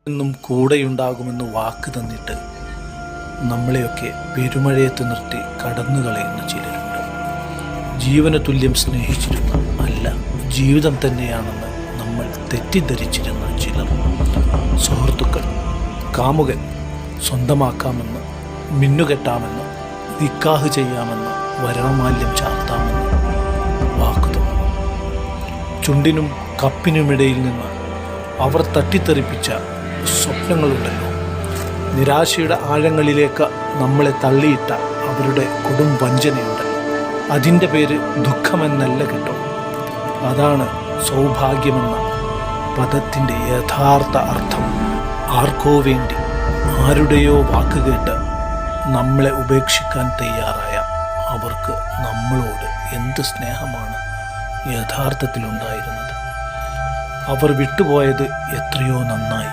എന്നും കൂടെയുണ്ടാകുമെന്ന് വാക്ക് തന്നിട്ട് നമ്മളെയൊക്കെ പെരുമഴയത്ത് നിർത്തി കടന്നു കളയുന്ന ചിലരുണ്ട്. ജീവന തുല്യം സ്നേഹിച്ചിരുന്ന, അല്ല ജീവിതം തന്നെയാണെന്ന് നമ്മൾ തെറ്റിദ്ധരിച്ചിരുന്ന ചിലർ. സുഹൃത്തുക്കൾ, കാമുകൻ, സ്വന്തമാക്കാമെന്ന്, മിന്നുകെട്ടാമെന്ന്, നിക്കാഹ് ചെയ്യാമെന്ന്, വരണമാല്യം ചാർത്താമെന്ന് വാക്കു തന്നു. ചുണ്ടിനും കപ്പിനുമിടയിൽ നിന്ന് അവർ തട്ടിത്തെറിപ്പിച്ച സ്വപ്നങ്ങളുണ്ടല്ലോ, നിരാശയുടെ ആഴങ്ങളിലേക്ക് നമ്മളെ തള്ളിയിട്ട അവരുടെ കൊടും വഞ്ചനയുണ്ടല്ലോ, അതിൻ്റെ പേര് ദുഃഖമെന്നല്ല കേട്ടോ. അതാണ് സൗഭാഗ്യമെന്ന പദത്തിൻ്റെ യഥാർത്ഥ അർത്ഥം. ആർക്കോ വേണ്ടി, ആരുടെയോ വാക്കുകേട്ട് നമ്മളെ ഉപേക്ഷിക്കാൻ തയ്യാറായ അവർക്ക് നമ്മളോട് എന്ത് സ്നേഹമാണ് യഥാർത്ഥത്തിലുണ്ടായിരുന്നത്. അവർ വിട്ടുപോയത് എത്രയോ നന്നായി.